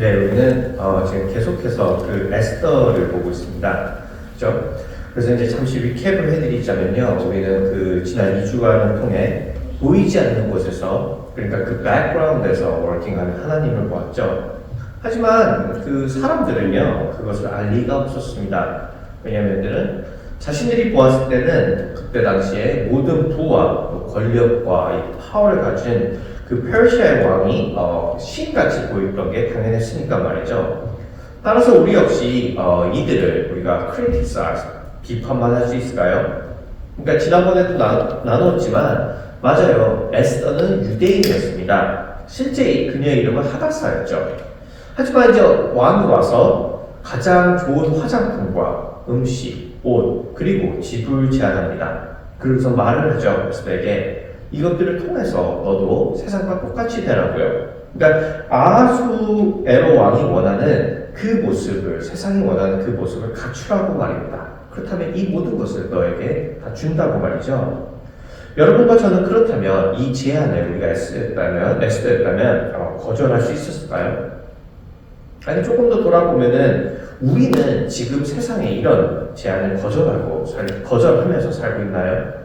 네, 우리는 지금 계속해서 그 에스더를 보고 있습니다. 그죠? 그래서 이제 잠시 리캡을 해드리자면요. 우리는 그 지난 2주간을 통해 보이지 않는 곳에서, 그러니까 그 백그라운드에서 워킹하는 하나님을 보았죠. 하지만 그 사람들은요, 그것을 알 리가 없었습니다. 왜냐하면 자신들이 보았을 때는 그때 당시에 모든 부와 권력과 이 파워를 가진 그 페르시아의 왕이 신같이 보였던 게 당연했으니까 말이죠. 따라서 우리 역시 이들을 우리가 criticize, 비판만 할 수 있을까요? 그러니까 지난번에도 나눴지만 맞아요. 에스더는 유대인이었습니다. 실제 그녀의 이름은 하다사였죠. 하지만 이제 왕이 와서 가장 좋은 화장품과 음식, 옷, 그리고 집을 제안합니다. 그러면서 말을 하죠. 에스더에게 이것들을 통해서 너도 세상과 똑같이 되라고요. 그러니까 아하수에로 왕이 원하는 그 모습을, 세상이 원하는 그 모습을 갖추라고 말입니다. 그렇다면 이 모든 것을 너에게 다 준다고 말이죠. 여러분과 저는 그렇다면 이 제안을 우리가 에스더였다면 거절할 수 있었을까요? 아니, 조금 더 돌아보면은 우리는 지금 세상에 이런 제안을 거절하면서 살고 있나요?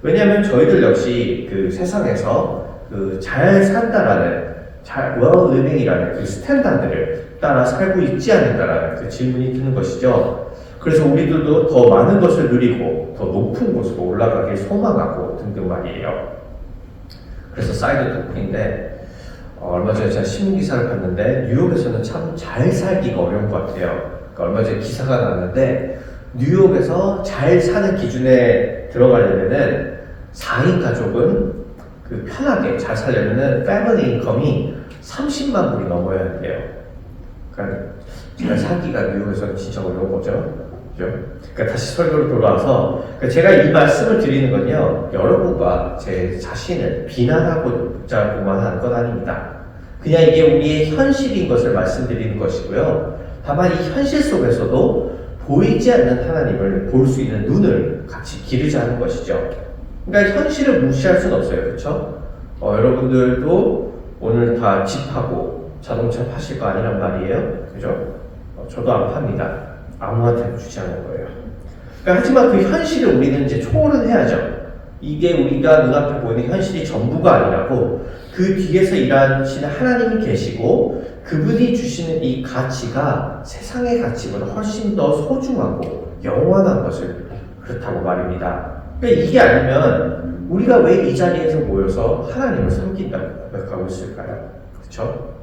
왜냐하면 저희들 역시 그 세상에서 그 잘 산다라는, well living이라는 그 스탠다드를 따라 살고 있지 않는가라는 그 질문이 드는 것이죠. 그래서 우리들도 더 많은 것을 누리고 더 높은 곳으로 올라가길 소망하고 등등 말이에요. 그래서 사이드 토크인데 얼마 전에 제가 신문기사를 봤는데 뉴욕에서는 참 잘 살기가 어려운 것 같아요. 그러니까 얼마 전에 기사가 나왔는데 뉴욕에서 잘 사는 기준에 들어가려면은 4인 가족은 그 편하게 잘 살려면은 패밀리 인컴이 30만 불이 넘어야 한대요. 그러니까 잘 살기가 뉴욕에서는 진짜 어려운 거죠. 그러니까 다시 설교로 돌아와서 제가 이 말씀을 드리는 건요, 여러분과 제 자신을 비난하고자고만 하는 건 아닙니다. 그냥 이게 우리의 현실인 것을 말씀드리는 것이고요. 다만 이 현실 속에서도 보이지 않는 하나님을 볼 수 있는 눈을 같이 기르자 하는 것이죠. 그러니까 현실을 무시할 수는 없어요. 그렇죠? 여러분들도 오늘 다 집하고 자동차 파실 거 아니란 말이에요. 그죠? 저도 안 팝니다. 아무한테도 주지 않는 거예요. 그러니까 하지만 그 현실을 우리는 이제 초월은 해야죠. 이게 우리가 눈앞에 보이는 현실이 전부가 아니라고, 그 뒤에서 일하시는 하나님이 계시고 그분이 주시는 이 가치가 세상의 가치보다 훨씬 더 소중하고 영원한 것을 그렇다고 말입니다. 그러니까 이게 아니면 우리가 왜 이 자리에서 모여서 하나님을 섬긴다고 고백하고 있을까요? 그렇죠?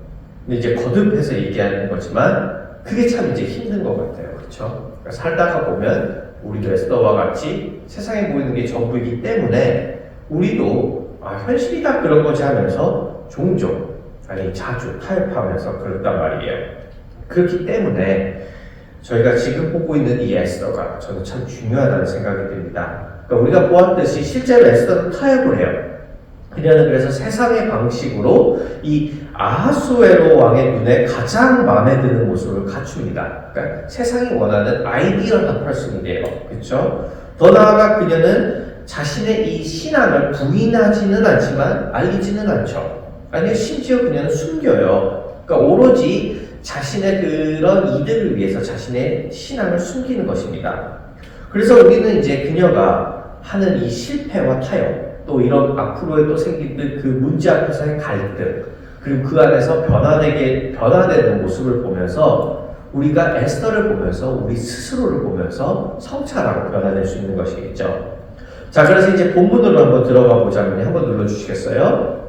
근데 이제 거듭해서 얘기하는 거지만 그게 참 이제 힘든 것 같아요. 그렇죠? 그러니까 살다가 보면 우리도 에스더와 같이 세상에 보이는 게 전부이기 때문에 우리도 현실이 다 그런 거지 하면서 종종, 아니 자주 타협하면서 그랬단 말이에요. 그렇기 때문에 저희가 지금 보고 있는 이 에스더가 저는 참 중요하다는 생각이 듭니다. 그러니까 우리가 보았듯이 실제로 에스더는 타협을 해요. 그녀는 그래서 세상의 방식으로 이 아하수에로 왕의 눈에 가장 마음에 드는 모습을 갖춥니다. 그러니까 세상이 원하는 아이디얼한 퍼슨이래요. 그렇죠? 더 나아가 그녀는 자신의 이 신앙을 부인하지는 않지만 알리지는 않죠. 아니요, 심지어 그녀는 숨겨요. 그러니까 오로지 자신의 그런 이득을 위해서 자신의 신앙을 숨기는 것입니다. 그래서 우리는 이제 그녀가 하는 이 실패와 타협, 또 이런 앞으로에 또 생기는 그 문제 앞에서의 갈등, 그리고 그 안에서 변화되는 모습을 보면서 우리가 에스더를 보면서 우리 스스로를 보면서 성찰하고 변화될 수 있는 것이겠죠. 자, 그래서 이제 본문으로 한번 들어가 보자면 한번 눌러주시겠어요?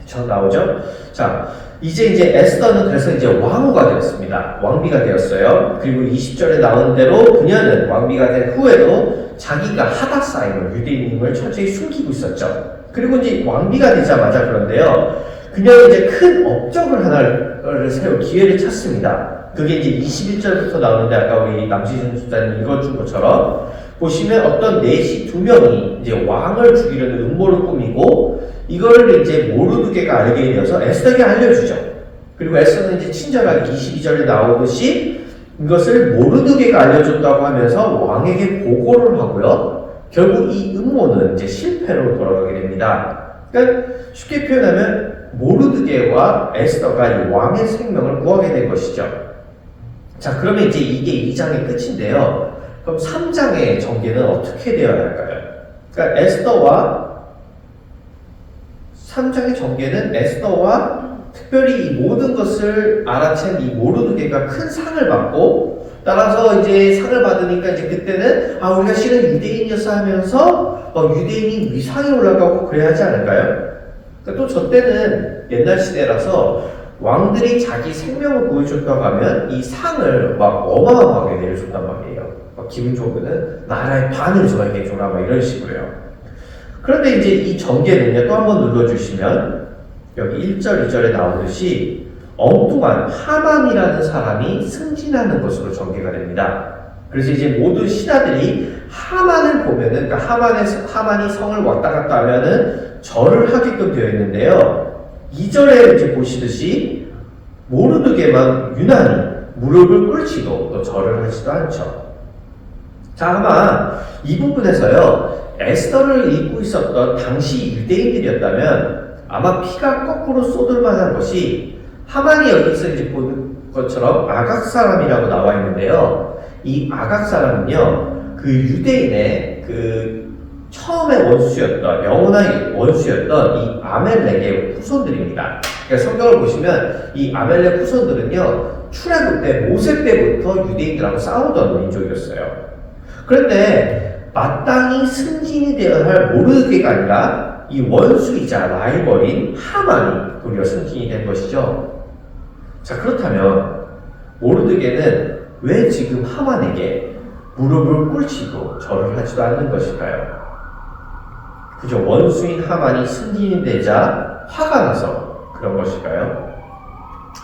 저 나오죠? 자, 이제 에스더는 그래서 이제 왕후가 되었습니다. 왕비가 되었어요. 그리고 20절에 나온 대로 그녀는 왕비가 된 후에도 자기가 하다사임을, 유대인임을 철저히 숨기고 있었죠. 그리고 이제 왕비가 되자마자 그런데요, 그녀는 이제 큰 업적을 하나를 세울 기회를 찾습니다. 그게 이제 21절부터 나오는데 아까 우리 남지준 수사님 읽어준 것처럼 보시면 어떤 넷이 두 명이 이제 왕을 죽이려는 음모를 꾸미고 이거를 이제 모르드게가 알게 되어서 에스더에게 알려주죠. 그리고 에스더는 이제 친절하게 22절에 나오듯이 이것을 모르드게가 알려줬다고 하면서 왕에게 보고를 하고요. 결국 이 음모는 이제 실패로 돌아가게 됩니다. 그러니까 쉽게 표현하면 모르드게와 에스더가 이 왕의 생명을 구하게 된 것이죠. 자, 그러면 이제 이게 2장의 끝인데요. 그럼 3장의 전개는 어떻게 되어야 할까요? 그러니까 3장의 전개는 에스더와 특별히 이 모든 것을 알아챈 이 모르드게가 큰 상을 받고, 따라서 이제 상을 받으니까 이제 그때는 우리가 실은 유대인이었어 하면서 유대인이 위상이 올라가고 그래야 하지 않을까요? 그러니까 또 저 때는 옛날 시대라서 왕들이 자기 생명을 구해줬다고 하면 이 상을 막 어마어마하게 내려줬단 말이에요. 막 기분 좋으면은 나라의 반을 저에게 줘라 막 이런 식으로요. 그런데 이제 이 전개는요, 또 한번 눌러주시면 여기 1절, 2절에 나오듯이 엉뚱한 하만이라는 사람이 승진하는 것으로 전개가 됩니다. 그래서 이제 모든 신하들이 하만을 보면은, 그러니까 하만이 성을 왔다 갔다 하면은 절을 하게끔 되어 있는데요. 2절에 이제 보시듯이 모르드게만 유난히 무릎을 꿇지도 또 절을 하지도 않죠. 자, 아마 이 부분에서요, 에스더를 읽고 있었던 당시 유대인들이었다면 아마 피가 거꾸로 쏟을 만한 것이, 하만이 여기서 이제 보는 것처럼 아각 사람이라고 나와 있는데요. 이 아각 사람은요, 그 유대인의 그 처음에 원수였던, 영원한 원수였던 이 아멜렉의 후손들입니다. 그러니까 성경을 보시면 이 아멜렉 후손들은요, 출애굽 때 모세 때부터 유대인들하고 싸우던 민족이었어요. 그런데 마땅히 승진이 되어야 할 모르드게가 아니라 이 원수이자 라이벌인 하만이 도리어 승진이 된 것이죠. 자, 그렇다면 모르드게는 왜 지금 하만에게 무릎을 꿇치고 절을 하지도 않는 것일까요? 그저 원수인 하만이 승진이 되자 화가 나서 그런 것일까요?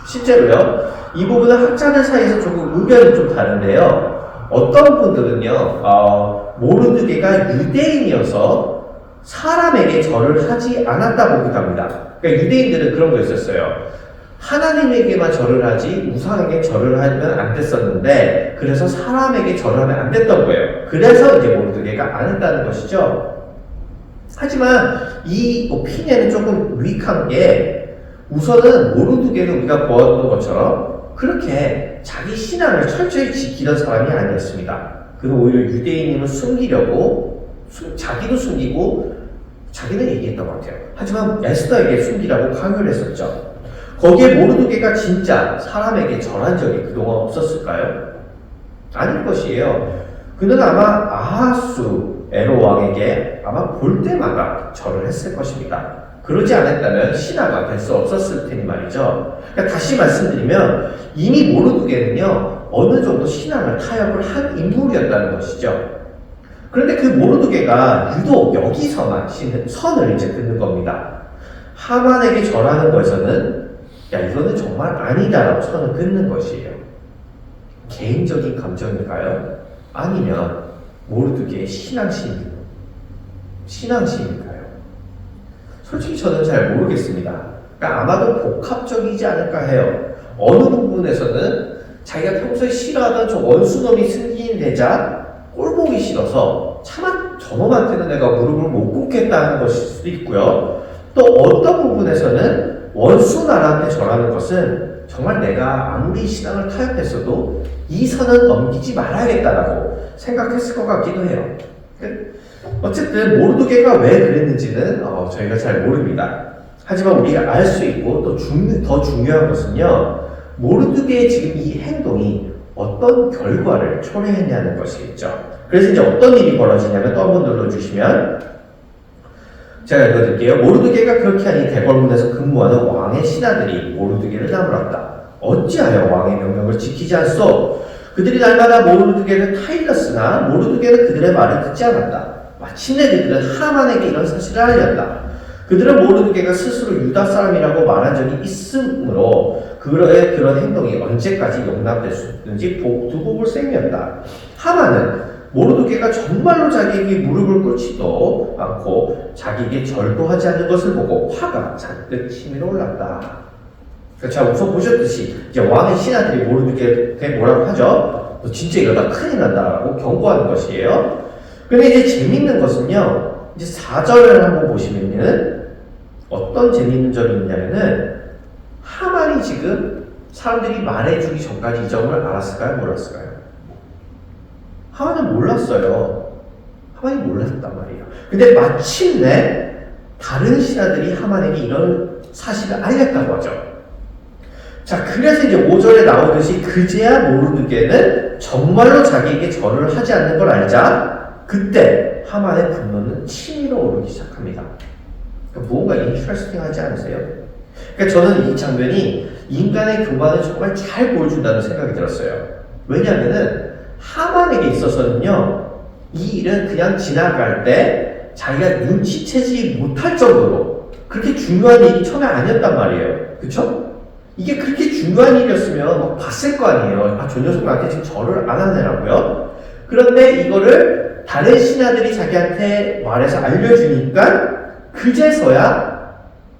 실제로요, 이 부분은 학자들 사이에서 조금 의견이 좀 다른데요. 어떤 분들은요, 모르드게가 유대인이어서 사람에게 절을 하지 않았다 보기도 합니다. 그러니까 유대인들은 그런 거 있었어요. 하나님에게만 절을 하지 우상에게 절을 하면 안 됐었는데, 그래서 사람에게 절을 하면 안 됐던 거예요. 그래서 이제 모르드게가 안 했다는 것이죠. 하지만 이 오피니언은 조금 유익한 게, 우선은 모르드게는 우리가 보았던 것처럼 그렇게 자기 신앙을 철저히 지키던 사람이 아니었습니다. 그는 오히려 유대인임을 숨기려고 자기도 숨기고 자기는 얘기했던 것 같아요. 하지만 에스더에게 숨기라고 강요를 했었죠. 거기에 모르드게가 진짜 사람에게 절한 적이 그동안 없었을까요? 아닐 것이에요. 그는 아마 아하수 에로 왕에게 아마 볼 때마다 절을 했을 것입니다. 그러지 않았다면 신하가 될 수 없었을 테니 말이죠. 그러니까 다시 말씀드리면 이미 모르드게는요, 어느 정도 신앙을 타협을 한 인물이었다는 것이죠. 그런데 그 모르드게가 유독 여기서만 선을 이제 긋는 겁니다. 하만에게 절하는 것에서는 이거는 정말 아니다라고 선을 긋는 것이에요. 개인적인 감정일까요? 아니면 모르드게의 신앙심일까요? 솔직히 저는 잘 모르겠습니다. 그러니까 아마도 복합적이지 않을까 해요. 어느 부분에서는 자기가 평소에 싫어하던 저 원수놈이 승진되자 꼴보기 싫어서 차마 저놈한테는 내가 무릎을 못 꿇겠다는 것일 수도 있고요. 또 어떤 부분에서는 원수 나라한테 절하는 것은 정말 내가 아무리 신앙을 타협했어도 이 선은 넘기지 말아야겠다라고 생각했을 것 같기도 해요. 어쨌든 모르드게가 왜 그랬는지는 저희가 잘 모릅니다. 하지만 우리가 알 수 있고 또 더 중요한 것은요, 모르드게의 지금 이 행동이 어떤 결과를 초래했냐는 것이겠죠. 그래서 이제 어떤 일이 벌어지냐면, 또 한번 눌러주시면 제가 읽어드릴게요. 모르드게가 그렇게 하니 대궐문에서 근무하는 왕의 신하들이 모르드게를 나무랐다. 어찌하여 왕의 명령을 지키지 않소? 그들이 날마다 모르드게를 타일렀으나 모르드게는 그들의 말을 듣지 않았다. 마침내 그들은 하만에게 이런 사실을 알렸다. 그들은 모르드게가 스스로 유다 사람이라고 말한 적이 있으므로 그의 그런 행동이 언제까지 용납될 수 있는지 두고 볼 셈이었다. 하만은 모르드게가 정말로 자기에게 무릎을 꿇지도 않고 자기에게 절도 하지 않는 것을 보고 화가 잔뜩 치밀어 올랐다. 자, 우선 보셨듯이 이제 왕의 신하들이 모르드게한테 뭐라고 하죠? 너 진짜 이러다 큰일 난다라고 경고하는 것이에요. 근데 이제 재밌는 것은요, 이제 4절을 한번 보시면은 어떤 재미있는 점이 있냐면은 하만이 지금 사람들이 말해주기 전까지 이 점을 알았을까요? 몰랐을까요? 하만은 몰랐어요. 하만이 몰랐단 말이에요. 근데 마침내 다른 신하들이 하만에게 이런 사실을 알렸다고 하죠. 자, 그래서 이제 5절에 나오듯이 그제야 모르드게는 정말로 자기에게 절을 하지 않는 걸 알자 그때 하만의 분노는 치밀어 오르기 시작합니다. 그러니까 무언가 인트레스팅하지 않으세요? 그러니까 저는 이 장면이 인간의 교만을 정말 잘 보여준다는 생각이 들었어요. 왜냐하면은 하만에게 있어서는요, 이 일은 그냥 지나갈 때 자기가 눈치채지 못할 정도로 그렇게 중요한 일이 처음에 아니었단 말이에요. 그쵸? 이게 그렇게 중요한 일이었으면 막 봤을 거 아니에요. 아, 저 녀석 나한테 지금 절을 안 하네라고요? 그런데 이거를 다른 신하들이 자기한테 말해서 알려주니까 그제서야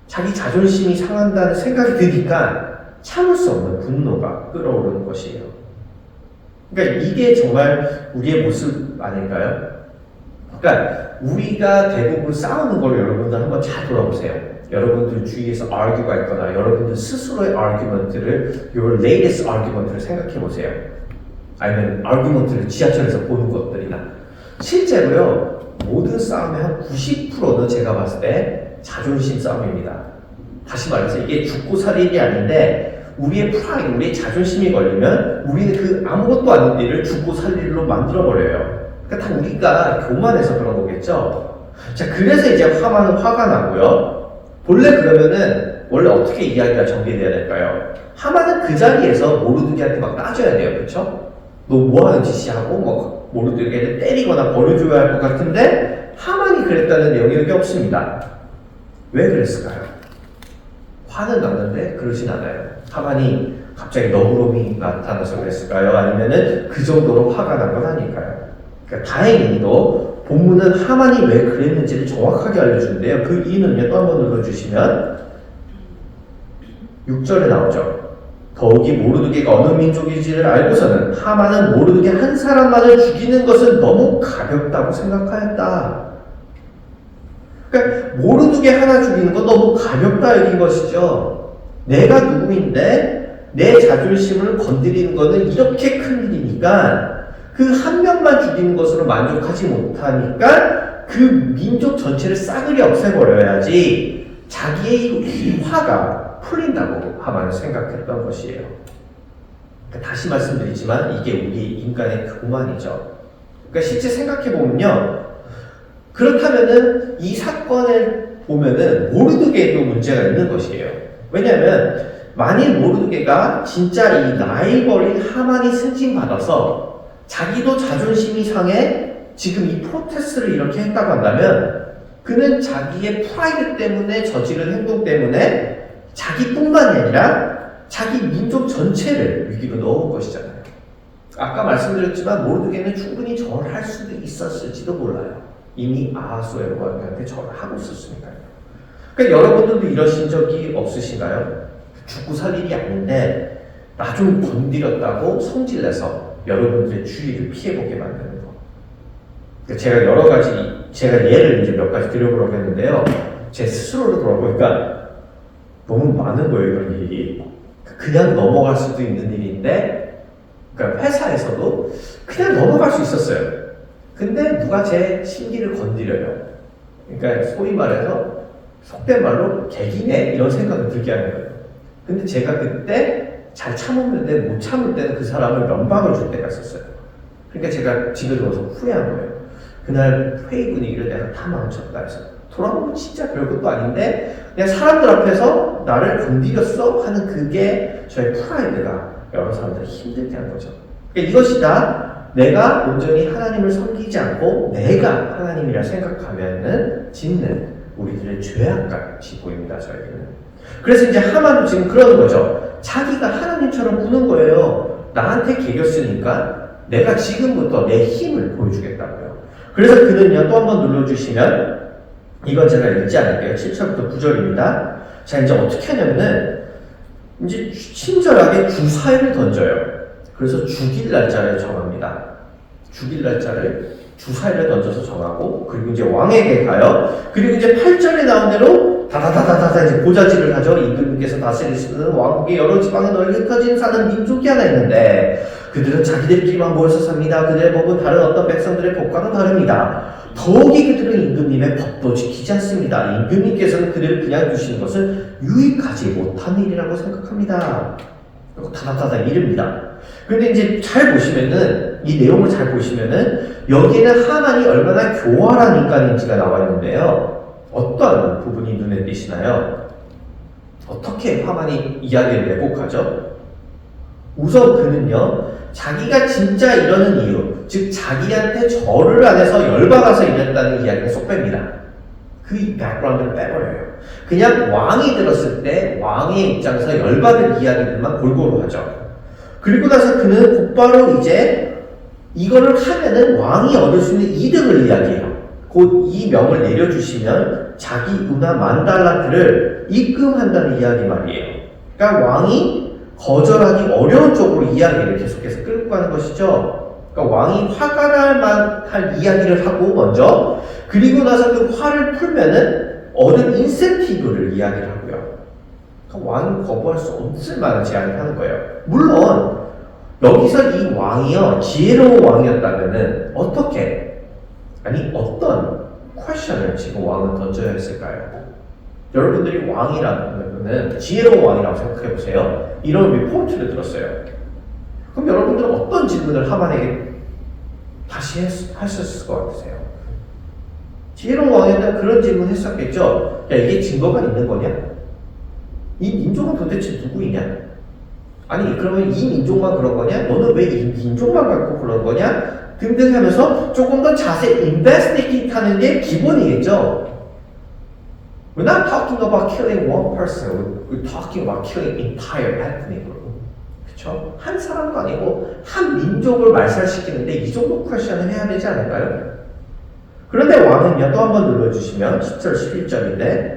자기 자존심이 상한다는 생각이 드니까 참을 수 없는 분노가 끓어오르는 것이에요. 그러니까 이게 정말 우리의 모습 아닐까요? 그러니까 우리가 대부분 싸우는 걸 여러분들 한번 잘 돌아보세요. 여러분들 주위에서 argue가 있거나 여러분들 스스로의 argument를 your latest argument를 생각해 보세요. 아니면 argument를 지하철에서 보는 것들이나 실제로요 모든 싸움의 한 90%는 제가 봤을 때 자존심 싸움입니다. 다시 말해서 이게 죽고 살 일이 아닌데 우리의 프라이드, 우리의 자존심이 걸리면 우리는 그 아무것도 아닌 일을 죽고 살 일로 만들어버려요. 그러니까 다 우리가 교만해서 그런 거겠죠. 자, 그래서 이제 하만은 화가 나고요. 원래 그러면은 원래 어떻게 이야기가 전개돼야 될까요? 하만은 그 자리에서 모르드게한테 막 따져야 돼요. 그쵸? 너 뭐 하는 짓이야? 하고 뭐 모르드게를 때리거나 버려줘야 할 것 같은데 하만이 그랬다는 내용이 여기 없습니다. 왜 그랬을까요? 화는 났는데 그러진 않아요. 하만이 갑자기 너그러움이 나타나서 그랬을까요? 아니면은 그 정도로 화가 난 건 아닐까요? 그러니까 다행히도 본문은 하만이 왜 그랬는지를 정확하게 알려주는데요. 그 이유는요, 또 한번 눌러주시면 6절에 나오죠. 더욱이 모르드게가 어느 민족인지를 알고서는 하만은 모르드게 한 사람만을 죽이는 것은 너무 가볍다고 생각하였다. 그러니까 모르드게 하나 죽이는 건 너무 가볍다 여긴 것이죠. 내가 누구인데 내 자존심을 건드리는 것은 이렇게 큰 일이니까 그 한 명만 죽이는 것으로 만족하지 못하니까 그 민족 전체를 싸그리 없애버려야지 자기의 이 화가 풀린다고 하만은 생각했던 것이에요. 그러니까 다시 말씀드리지만 이게 우리 인간의 교만이죠. 그러니까 실제 생각해보면요. 그렇다면은 이 사건을 보면은 모르드게에도 문제가 있는 것이에요. 왜냐하면 만일 모르드게가 진짜 이 라이벌인 하만이 승진받아서 자기도 자존심이 상해 지금 이 프로테스트를 이렇게 했다고 한다면 그는 자기의 프라이드 때문에 저지른 행동 때문에 자기뿐만이 아니라 자기 민족 전체를 위기로 넣은 것이잖아요. 아까 말씀드렸지만 모르드게는 충분히 절할 수도 있었을지도 몰라요. 이미 아하수에로 왕한테 절을 하고 있었으니까요. 그러니까 여러분들도 이러신 적이 없으신가요? 죽고 살 일이 아닌데 나 좀 건드렸다고 성질내서 여러분들의 주의를 피해보게 만드는 거. 그러니까 제가 여러 가지, 제가 예를 이제 몇 가지 드려보려고 했는데요. 제 스스로를 돌아보니까 너무 많은 거예요, 이런 일이. 그냥 넘어갈 수도 있는 일인데, 그러니까 회사에서도 그냥 넘어갈 수 있었어요. 근데 누가 제 심기를 건드려요. 그러니까 소위 말해서 속된 말로 개기네 이런 생각을 들게 하는 거예요. 근데 제가 그때 잘 참았는데 못 참을 때는 그 사람을 면박을 줄 때가 있었어요. 그러니까 제가 집에 들어와서 후회한 거예요. 그날 회의 분위기를 내가 다 망쳤다 해서 돌아보면 진짜 별것도 아닌데 그냥 사람들 앞에서 나를 건드렸어 하는 그게 저의 프라이드가 여러 사람들을 힘들게 한 거죠. 그러니까 이것이 다 내가 온전히 하나님을 섬기지 않고 내가 하나님이라 생각하면은 짓는 우리들의 죄악같이 보입니다, 저에게는. 그래서 이제 하만도 지금 그러는 거죠. 자기가 하나님처럼 구는 거예요. 나한테 개겼으니까 내가 지금부터 내 힘을 보여주겠다고요. 그래서 그는요, 또 한번 눌러주시면 이건 제가 읽지 않을게요. 7절부터 9절입니다. 자, 이제 어떻게 하냐면은 이제 친절하게 주사위를 던져요. 그래서 죽일 날짜를 정합니다. 죽일 날짜를 주사위를 던져서 정하고 그리고 이제 왕에게 가요. 그리고 이제 8절에 나온 대로 다다다다다 이제 보좌질을 하죠. 임금님께서 다스리시는 왕국의 여러 지방에 널리 흩어진 사는 민족이 하나 있는데 그들은 자기들끼리만 모여서 삽니다. 그들의 법은 다른 어떤 백성들의 법과는 다릅니다. 더욱이 그들은 임금님의 법도 지키지 않습니다. 임금님께서는 그들을 그냥 두시는 것은 유익하지 못한 일이라고 생각합니다. 다다다다 이릅니다. 근데 이제 잘 보시면은 이 내용을 잘 보시면은 여기에는 하만이 얼마나 교활한 인간인지가 나와 있는데요. 어떤 부분이 눈에 띄시나요? 어떻게 하만이 이야기를 왜곡하죠? 우선 그는요, 자기가 진짜 이러는 이유, 즉 자기한테 절을 안 해서 열받아서 이랬다는 이야기를 쏙 뺍니다. 그 백그라운드를 빼버려요. 그냥 왕이 들었을 때 왕의 입장에서 열받을 이야기들만 골고루 하죠. 그리고 나서 그는 곧바로 이제 이거를 하면은 왕이 얻을 수 있는 이득을 이야기해요. 곧 이 명을 내려주시면 자기 은하 10,000달란트를 입금한다는 이야기 말이에요. 그러니까 왕이 거절하기 어려운 쪽으로 이야기를 계속해서 끌고 가는 것이죠. 그러니까 왕이 화가 날 만할 이야기를 하고 먼저, 그리고 나서 그 화를 풀면은 얻은 인센티브를 이야기를 하고요. 그러니까 왕이 거부할 수 없을 만한 제안을 하는 거예요. 물론 여기서 이 왕이요, 지혜로운 왕이었다면은 어떤 퀘션을 지금 왕은 던져야 했을까요? 여러분들이 왕이라면은 지혜로운 왕이라고 생각해 보세요. 이런 리포트를 들었어요. 그럼 여러분들은 어떤 질문을 하만에게 다시 하셨을 것 같으세요? 지혜로운 왕이었다면 그런 질문 했었겠죠. 야, 이게 증거가 있는 거냐? 이 민족은 도대체 누구이냐? 아니, 그러면 이 민족만 그런 거냐? 너는 왜 이 민족만 갖고 그런 거냐? 등등 하면서 조금 더 자세히 인베스티게이트 하는 게 기본이겠죠. We're not talking about killing one person. We're talking about killing entire ethnic group. 그쵸? 한 사람도 아니고 한 민족을 말살시키는데 이 정도 퀘션을 해야 되지 않을까요? 그런데 왕은요, 또 한번 눌러주시면 10절, 11절인데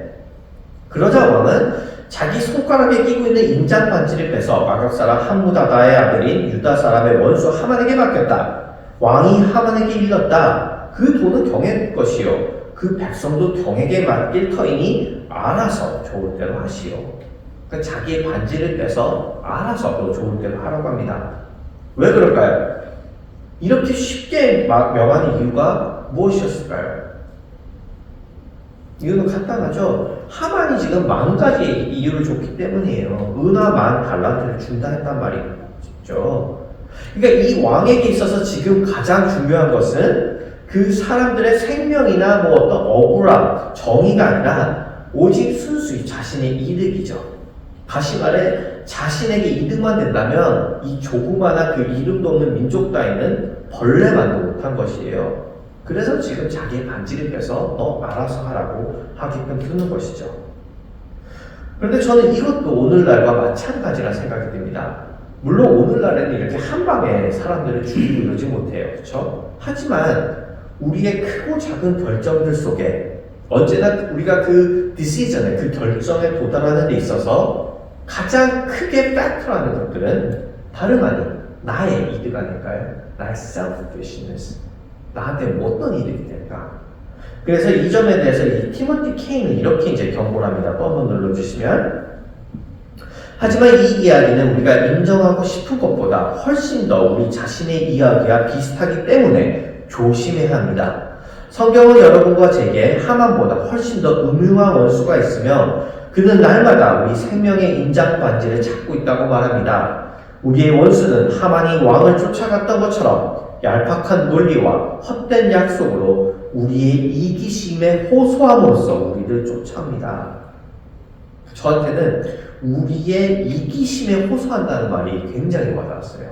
그러자 왕은 자기 손가락에 끼고 있는 인장 반지를 빼서 마각 사람 함무다다의 아들인 유다 사람의 원수 하만에게 맡겼다. 왕이 하만에게 일렀다. 그 돈은 경의 것이요. 그 백성도 경에게 맡길 터이니 알아서 좋을 대로 하시오. 그러니까 자기의 반지를 빼서 알아서 또 좋을 대로 하라고 합니다. 왜 그럴까요? 이렇게 쉽게 명한 이유가 무엇이었을까요? 이유는 간단하죠. 하만이 지금 10,000가지 이유를 줬기 때문이에요. 은하 10,000달란트를 준다 했단 말이죠. 그러니까 이 왕에게 있어서 지금 가장 중요한 것은 그 사람들의 생명이나 뭐 어떤 억울함, 정의가 아니라 오직 순수히 자신의 이득이죠. 다시 말해 자신에게 이득만 된다면 이 조그마한 그 이름도 없는 민족 따위는 벌레만도 못한 것이에요. 그래서 지금 자기의 반지를 빼서 너 알아서 하라고 하게끔 두는 것이죠. 그런데 저는 이것도 오늘날과 마찬가지라 생각이 듭니다. 물론 오늘날에는 이렇게 한 방에 사람들을 죽이고 이러지 못해요. 그렇죠? 하지만 우리의 크고 작은 결정들 속에 언제나 우리가 그 디시전에, 그 결정에 도달하는 데 있어서 가장 크게 팩터라는 것들은 다름 아닌 나의 이득 아닐까요? 나의 selfishness. 나한테 어떤 이득이 될까? 그래서 이 점에 대해서 이 티모티 케인은 이렇게 이제 경고를 합니다. 또 한번 눌러주시면. 하지만 이 이야기는 우리가 인정하고 싶은 것보다 훨씬 더 우리 자신의 이야기와 비슷하기 때문에 조심해야 합니다. 성경은 여러분과 제게 하만보다 훨씬 더 음흉한 원수가 있으며 그는 날마다 우리 생명의 인장 반지를 찾고 있다고 말합니다. 우리의 원수는 하만이 왕을 쫓아갔던 것처럼 얄팍한 논리와 헛된 약속으로 우리의 이기심에 호소함으로써 우리를 쫓아옵니다. 저한테는 우리의 이기심에 호소한다는 말이 굉장히 와닿았어요.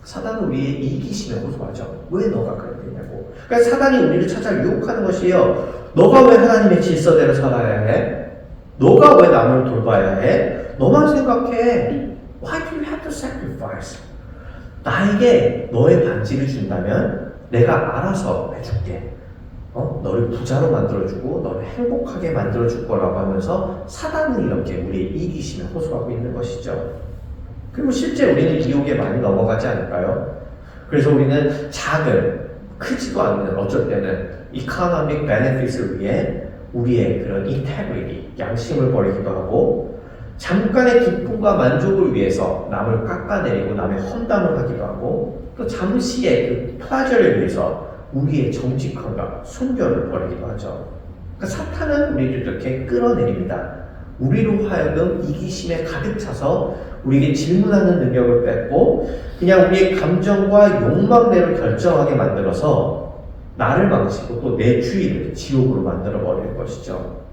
사단은 우리의 이기심에 호소하죠. 왜 너가 그랬냐고. 그러니까 사단이 우리를 찾아 유혹하는 것이에요. 너가 왜 하나님의 질서대로 살아야 해? 너가 왜 남을 돌봐야 해? 너만 생각해. Why do you have to sacrifice? 나에게 너의 반지를 준다면 내가 알아서 해줄게. 너를 부자로 만들어주고 너를 행복하게 만들어줄 거라고 하면서 사단은 이렇게 우리의 이기심에 호소하고 있는 것이죠. 그리고 실제 우리는 유혹에 많이 넘어가지 않을까요? 그래서 우리는 작은, 크지도 않는 어쩔 때는 economic benefits을 위해 우리의 그런 인테그리티, 양심을 버리기도 하고 잠깐의 기쁨과 만족을 위해서 남을 깎아내리고 남의 험담을 하기도 하고 또 잠시의 그 플레저를 위해서 우리의 정직함과 순결을 버리기도 하죠. 그러니까 사탄은 우리를 이렇게 끌어내립니다. 우리로 하여금 이기심에 가득 차서 우리에게 질문하는 능력을 뺏고 그냥 우리의 감정과 욕망대로 결정하게 만들어서 나를 망치고 또 내 주위를 지옥으로 만들어 버릴 것이죠.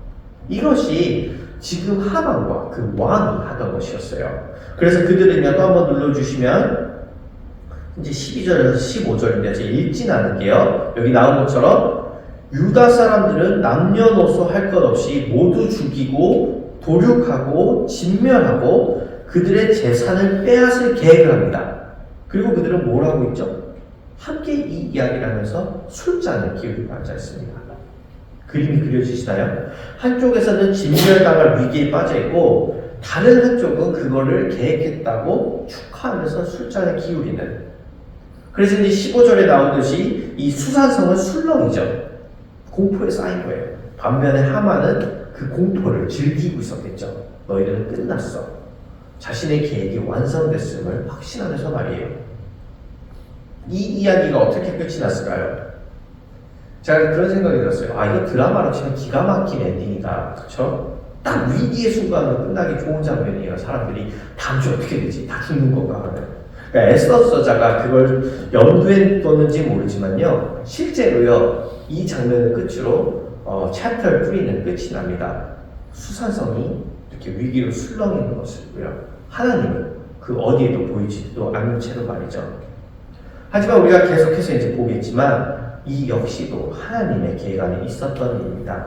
이것이 지금 하만과 그 왕이 하던 것이었어요. 그래서 그들은요, 또 한번 눌러주시면 이제 12절에서 15절인데 제가 읽진 않을게요. 여기 나온 것처럼 유다 사람들은 남녀노소 할 것 없이 모두 죽이고 도륙하고 진멸하고 그들의 재산을 빼앗을 계획을 합니다. 그리고 그들은 뭘 하고 있죠? 함께 이 이야기를 하면서 술잔을 기울이고 앉아 있습니다. 그림이 그려지시나요? 한쪽에서는 진멸당할 위기에 빠져 있고 다른 한쪽은 그거를 계획했다고 축하하면서 술잔을 기울이는. 그래서 이제 15절에 나오듯이 이 수산성은 술렁이죠. 공포에 쌓인 거예요. 반면에 하만은 그 공포를 즐기고 있었겠죠. 너희들은 끝났어. 자신의 계획이 완성됐음을 확신하면서 말이에요. 이 이야기가 어떻게 끝이 났을까요? 제가 그런 생각이 들었어요. 아, 이거 드라마로 치면 기가 막힌 엔딩이다. 그쵸? 딱 위기의 순간으로 끝나기 좋은 장면이에요. 사람들이 다음 주 어떻게 되지? 다 죽는 건가 하는. 그러니까 에스더 저자가 그걸 염두에 뒀는지 모르지만요. 실제로요. 이 장면을 끝으로 챕터 3는 끝이 납니다. 수산성이 이렇게 위기로 술렁이는 것이고요. 하나님은 그 어디에도 보이지도 않는 채로 말이죠. 하지만 우리가 계속해서 이제 보겠지만 이 역시도 하나님의 계획 안에 있었던 일입니다.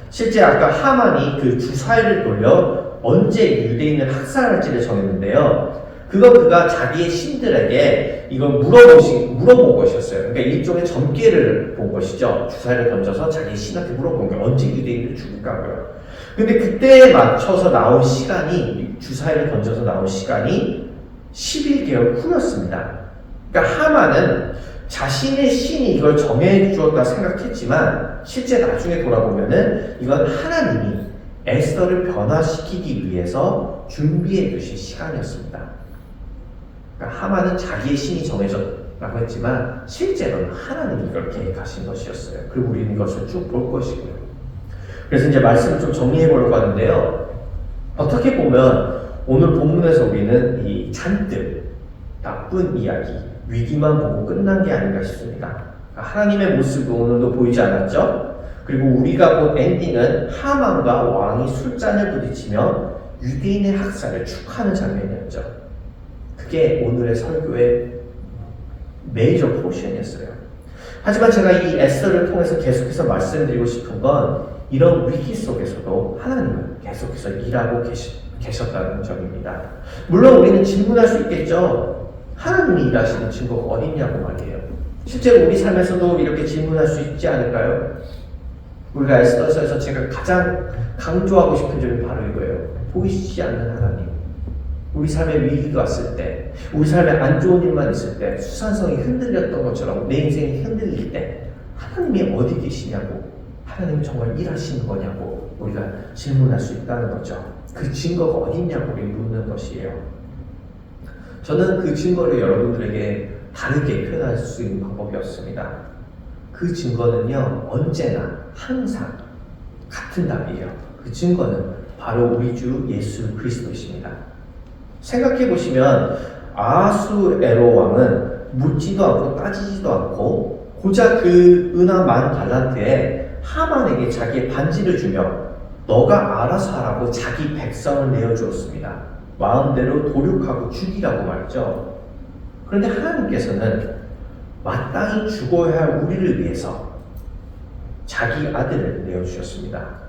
실제 아까 하만이 그 주사위를 돌려 언제 유대인을 학살할지를 정했는데요. 그가 자기의 신들에게 이걸 물어본 것이었어요. 그러니까 일종의 점괘를 본 것이죠. 주사위를 던져서 자기 신한테 물어본 게 언제 유대인을 죽일까고요. 근데 그때에 맞춰서 나온 시간이, 주사위를 던져서 나온 시간이 11개월 후였습니다. 그러니까 하만은 자신의 신이 이걸 정해주었다 생각했지만 실제 나중에 돌아보면은 이건 하나님이 에스더를 변화시키기 위해서 준비해 두신 시간이었습니다. 그러니까 하만은 자기의 신이 정해졌다고 했지만 실제로는 하나님이 이걸 계획하신 것이었어요. 그리고 우리는 이것을 쭉 볼 것이고요. 그래서 이제 말씀을 좀 정리해 보려고 하는데요. 어떻게 보면 오늘 본문에서 우리는 이 잔뜩 나쁜 이야기, 위기만 보고 끝난 게 아닌가 싶습니다. 하나님의 모습이 오늘도 보이지 않았죠? 그리고 우리가 본 엔딩은 하만과 왕이 술잔을 부딪히며 유대인의 학살을 축하하는 장면이었죠. 그게 오늘의 설교의 메이저 포션이었어요. 하지만 제가 이 에스더를 통해서 계속해서 말씀드리고 싶은 건 이런 위기 속에서도 하나님은 계속해서 일하고 계셨다는 점입니다. 물론 우리는 질문할 수 있겠죠. 하나님이 일하시는 증거가 어딨냐고 말이에요. 실제로 우리 삶에서도 이렇게 질문할 수 있지 않을까요? 우리가 에스더서에서 제가 가장 강조하고 싶은 점이 바로 이거예요. 보이시지 않는 하나님. 우리 삶에 위기가 왔을 때, 우리 삶에 안 좋은 일만 있을 때, 수산성이 흔들렸던 것처럼 내 인생이 흔들릴 때 하나님이 어디 계시냐고, 하나님이 정말 일하시는 거냐고 우리가 질문할 수 있다는 거죠. 그 증거가 어딨냐고 우리 묻는 것이에요. 저는 그 증거를 여러분들에게 다르게 표현할 수 있는 방법이 없습니다. 그 증거는요, 언제나 항상 같은 답이에요. 그 증거는 바로 우리 주 예수 그리스도이십니다. 생각해 보시면 아하수에로 왕은 묻지도 않고 따지지도 않고 고작 그 은하 10,000달란트에 하만에게 자기의 반지를 주며 너가 알아서 하라고 자기 백성을 내어주었습니다. 마음대로 도륙하고 죽이라고 말이죠. 그런데 하나님께서는 마땅히 죽어야 할 우리를 위해서 자기 아들을 내어주셨습니다.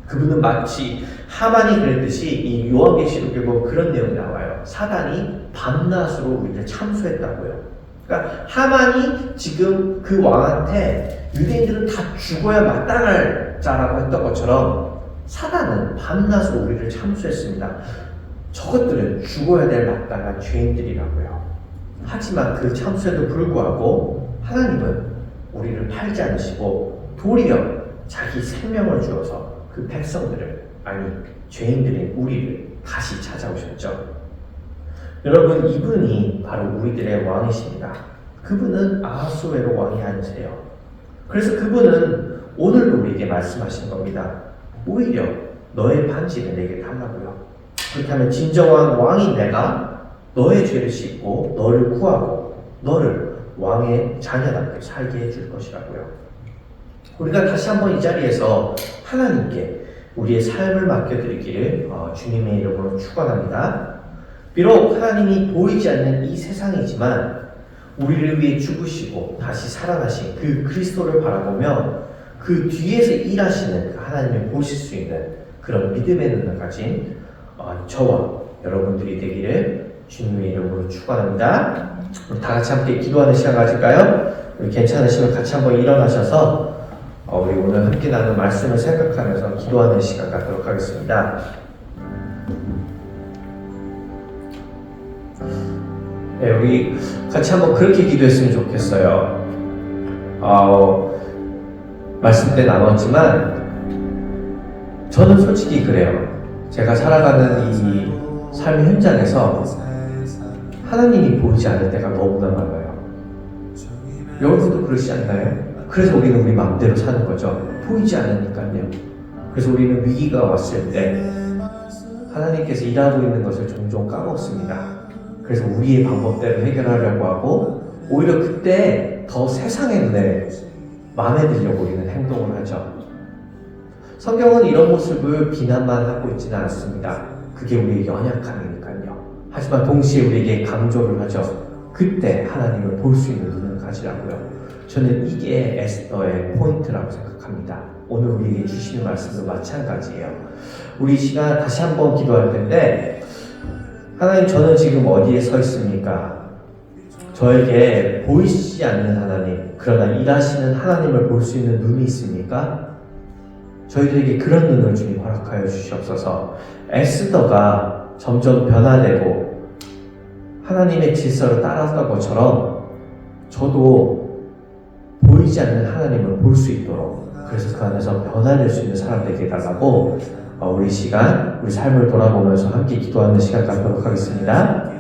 그분은 마치 하만이 그랬듯이 이 요한계시록에 보면 그런 내용이 나와요. 사단이 밤낮으로 우리를 참수했다고요. 그러니까 하만이 지금 그 왕한테 유대인들은 다 죽어야 마땅할 자라고 했던 것처럼 사단은 밤낮으로 우리를 참수했습니다. 저것들은 죽어야 될 마땅한 죄인들이라고요. 하지만 그 참수에도 불구하고 하나님은 우리를 팔지 않으시고 도리어 자기 생명을 주어서 그 백성들을, 아니 죄인들인 우리를 다시 찾아오셨죠. 여러분, 이분이 바로 우리들의 왕이십니다. 그분은 아하수에로 왕이 아니세요. 그래서 그분은 오늘도 우리에게 말씀하신 겁니다. 오히려 너의 반지를 내게 달라고요. 그렇다면 진정한 왕인 내가 너의 죄를 씻고 너를 구하고 너를 왕의 자녀답게 살게 해줄 것이라고요. 우리가 다시 한번 이 자리에서 하나님께 우리의 삶을 맡겨드리기를 주님의 이름으로 축원합니다. 비록 하나님이 보이지 않는 이 세상이지만 우리를 위해 죽으시고 다시 살아나신 그 그리스도를 바라보며 그 뒤에서 일하시는 그 하나님을 보실 수 있는 그런 믿음의 눈을 가진 저와 여러분들이 되기를 주님의 이름으로 축원합니다. 우리 다 같이 함께 기도하는 시간 가질까요? 우리 괜찮으시면 같이 한번 일어나셔서 우리 오늘 함께 나눈 말씀을 생각하면서 기도하는 시간 갖도록 하겠습니다. 네, 우리 같이 한번 그렇게 기도했으면 좋겠어요. 말씀 때 나눴지만 저는 솔직히 그래요. 제가 살아가는 이 삶의 현장에서 하나님이 보이지 않을 때가 너무나 많아요. 여러분도 그러시지 않나요? 그래서 우리는 우리 마음대로 사는 거죠. 보이지 않으니까요. 그래서 우리는 위기가 왔을 때 하나님께서 일하고 있는 것을 종종 까먹습니다. 그래서 우리의 방법대로 해결하려고 하고 오히려 그때 더 세상의 눈에 마음에 들려고 우리는 행동을 하죠. 성경은 이런 모습을 비난만 하고 있지는 않습니다. 그게 우리의 연약함이니까요. 하지만 동시에 우리에게 강조를 하죠. 그때 하나님을 볼 수 있는 눈을 가지라고요. 저는 이게 에스더의 포인트라고 생각합니다. 오늘 우리에게 주시는 말씀도 마찬가지예요. 우리 이 시간 다시 한번 기도할 텐데 하나님, 저는 지금 어디에 서 있습니까? 저에게 보이시지 않는 하나님, 그러나 일하시는 하나님을 볼 수 있는 눈이 있습니까? 저희들에게 그런 눈을 주님 허락하여 주시옵소서. 에스더가 점점 변화되고 하나님의 질서를 따라간 것처럼 저도 보이지 않는 하나님을 볼 수 있도록, 그래서 그 안에서 변화될 수 있는 사람 되게 해달라고 우리 시간, 우리 삶을 돌아보면서 함께 기도하는 시간 갖도록 하겠습니다.